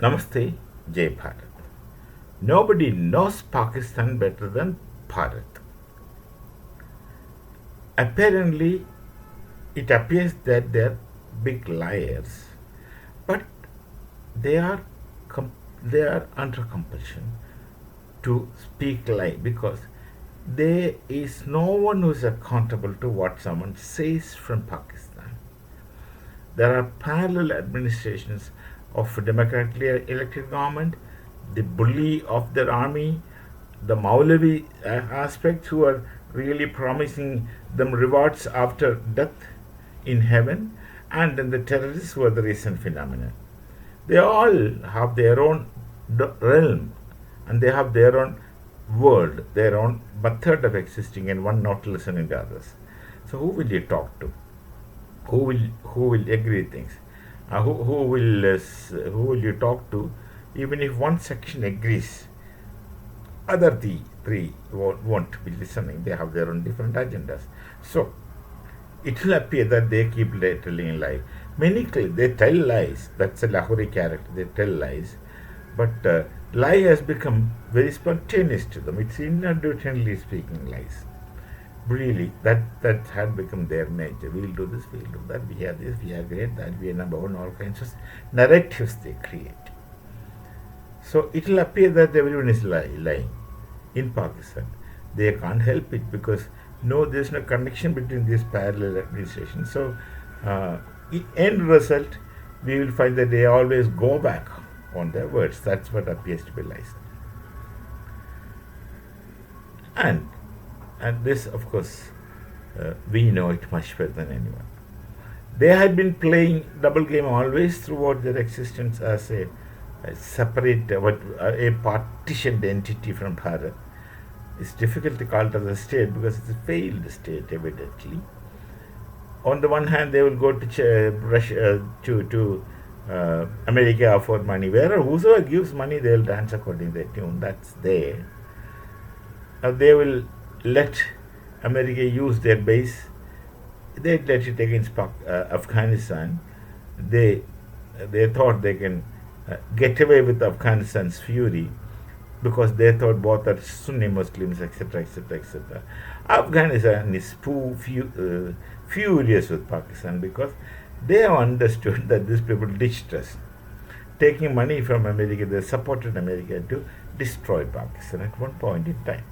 Namaste, Jai Bharat. Nobody knows Pakistan better than Bharat. Apparently, it appears that they're big liars, but they are they are under compulsion to speak lie because there is no one who is accountable to what someone says from Pakistan. There are parallel administrations of democratically elected government, the bully of their army, the Maulavi aspects who are really promising them rewards after death in heaven, and then the terrorists who are the recent phenomenon. They all have their own realm and they have their own world, their own method of existing, and one not listening to others. So, who will you talk to? Who will agree things? Who will you talk to? Even if one section agrees, other three won't be listening. They have their own different agendas. So it will appear that they keep telling lies. Many they tell lies. That's a Lahori character. They tell lies, but lie has become very spontaneous to them. It's inadvertently speaking lies. Really, that had become their nature. We'll do this, we'll do that, we have this, we are great, that we are number one, all kinds of narratives they create. So it will appear that everyone is lying in Pakistan. They can't help it because there's no connection between these parallel administrations. So, end result, we will find that they always go back on their words. That's what appears to be lies. And this, of course, we know it much better than anyone. They had been playing double game always throughout their existence as a separate, a partitioned entity from Bharat. It's difficult to call it as a state because it's a failed state, evidently. On the one hand, they will go to Russia, to America for money. Whosoever gives money, they will dance according to their tune. That's there. Now they will let America use their base. They let it against Afghanistan. They thought they can get away with Afghanistan's fury because they thought both are Sunni Muslims, etc., etc., etc. Afghanistan is furious with Pakistan because they have understood that these people ditched us. Taking money from America, they supported America to destroy Pakistan at one point in time.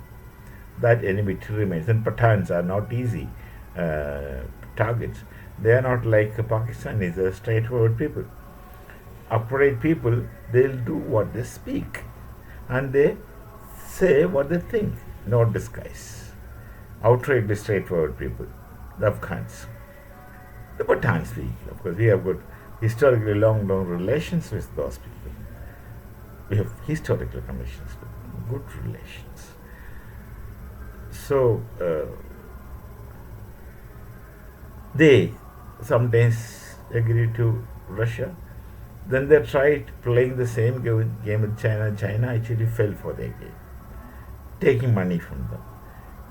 That enmity remains, and Pathans are not easy targets. They are not like Pakistanis, they are straightforward people. Upright people, they'll do what they speak and they say what they think, no disguise. Outrightly straightforward people, the Afghans. The Pathans, of course, we have good historically long relations with those people. We have historical connections with good relations. So they sometimes agree to Russia. Then they tried playing the same game with China. China actually fell for their game, taking money from them.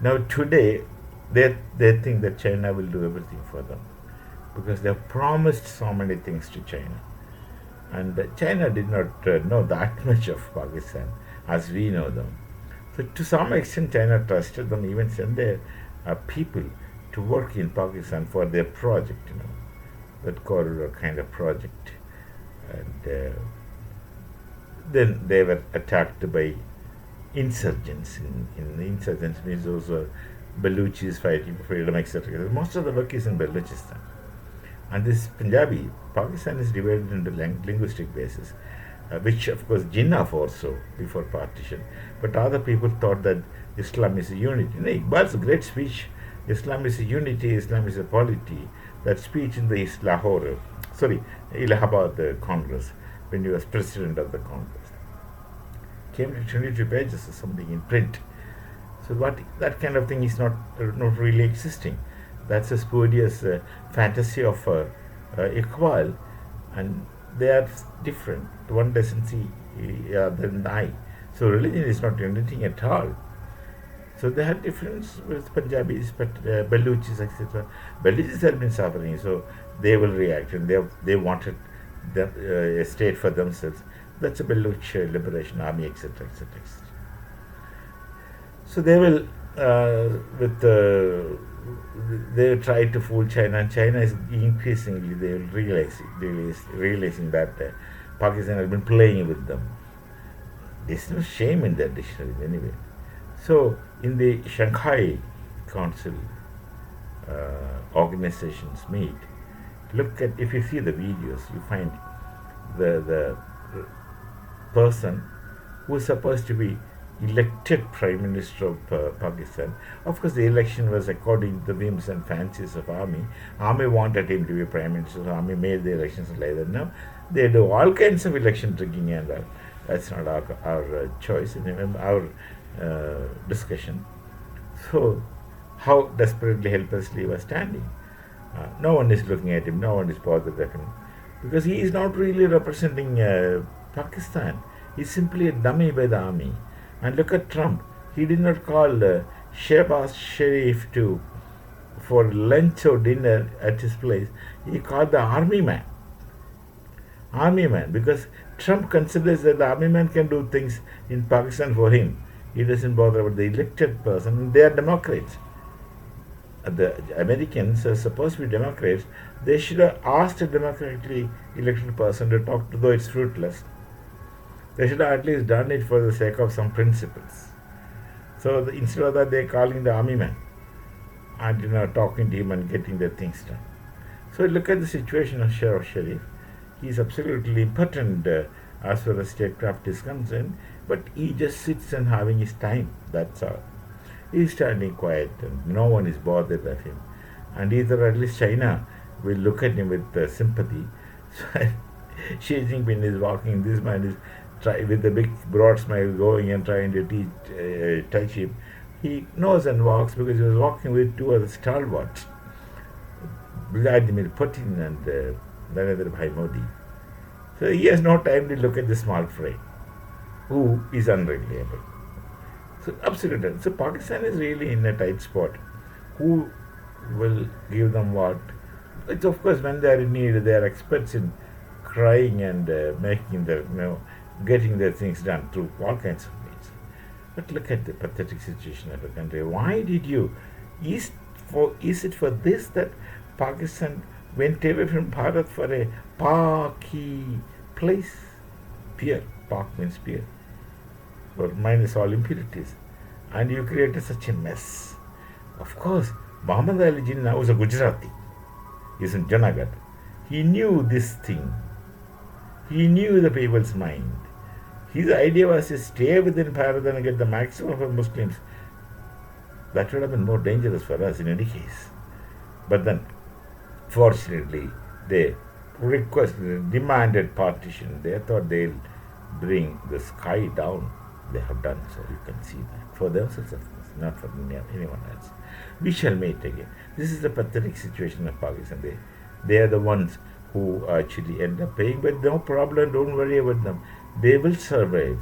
Now today, they think that China will do everything for them because they have promised so many things to China. And China did not know that much of Pakistan as we know them. So to some extent, China trusted them, even sent their people to work in Pakistan for their project, that corridor kind of project. And then they were attacked by insurgents. In insurgents means those were Baluchis fighting for freedom, etc. Most of the work is in Balochistan. And this Punjabi, Pakistan is divided into linguistic basis, which of course Jinnah foresaw before partition. But other people thought that Islam is a unity. Iqbal's great speech, Islam is a unity, Islam is a polity. That speech in the Allahabad Congress, when he was president of the Congress, came to 22 pages or something in print. So that kind of thing is not really existing. That's a spurious fantasy of Iqbal, and they are different. One doesn't see than the eye. So religion is not anything at all. So they had difference with Punjabis, but Baluchis, etc. Baluchis have been suffering, so they will react, and they wanted a state for themselves. That's a Baloch Liberation Army, etc., etc., etc. So they will, with they try to fool China, and China is increasingly they will realizing that Pakistan has been playing with them. There's no shame in that dictionary anyway. So in the Shanghai Council organizations meet, look at, if you see the videos, you find the person who is supposed to be elected Prime Minister of Pakistan. Of course, the election was according to the whims and fancies of Army. Army wanted him to be Prime Minister, so Army made the elections like that. Now, they do all kinds of election tricking, and that's not our choice, our discussion. So, how desperately, helplessly he was standing. No one is looking at him, no one is bothered at him, because he is not really representing Pakistan. He's simply a dummy by the army. And look at Trump. He did not call Shehbaz Sharif for lunch or dinner at his place. He called the army man. Army man, because Trump considers that the army man can do things in Pakistan for him. He doesn't bother about the elected person. They are Democrats. The Americans are supposed to be Democrats. They should have asked a democratically elected person to talk to, though it's fruitless. They should have at least done it for the sake of some principles. So instead of that, they're calling the army man and talking to him and getting the things done. So look at the situation of Sheriff Sharif. He is absolutely impotent as far as statecraft is concerned, but he just sits and having his time. That's all. He's standing quiet and no one is bothered at him. And either at least China will look at him with sympathy. So Xi Jinping is walking, this man is with a big broad smile going and trying to touch him. He knows and walks because he was walking with two other stalwarts, Vladimir Putin and Narendra Bhai Modi. So he has no time to look at the small fry, who is unreliable. So absolutely. So Pakistan is really in a tight spot. Who will give them what? It's of course when they are in need, they are experts in crying and making getting their things done through all kinds of means. But look at the pathetic situation of the country. Why did you? Is it for this that Pakistan went away from Bharat for a Paki place? Pure. Pak means pure. But minus all impurities. And you created such a mess. Of course, Muhammad Ali Jinnah was a Gujarati. He's in Junagadh. He knew this thing. He knew the people's mind. His idea was to stay within Bharat and get the maximum of Muslims. That would have been more dangerous for us in any case. But then, fortunately, they demanded partition. They thought they'll bring the sky down. They have done so. You can see that. For themselves, of course, not for anyone else. We shall meet again. This is the pathetic situation of Pakistan. They are the ones who actually end up paying, but no problem, don't worry about them. They will survive.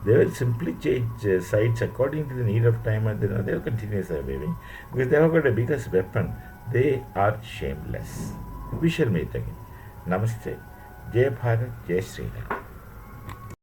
They will simply change sides according to the need of time, and they will continue surviving because they have got a biggest weapon. They are shameless. We shall meet again. Namaste. Jai Bharat, Jai Sri Ram.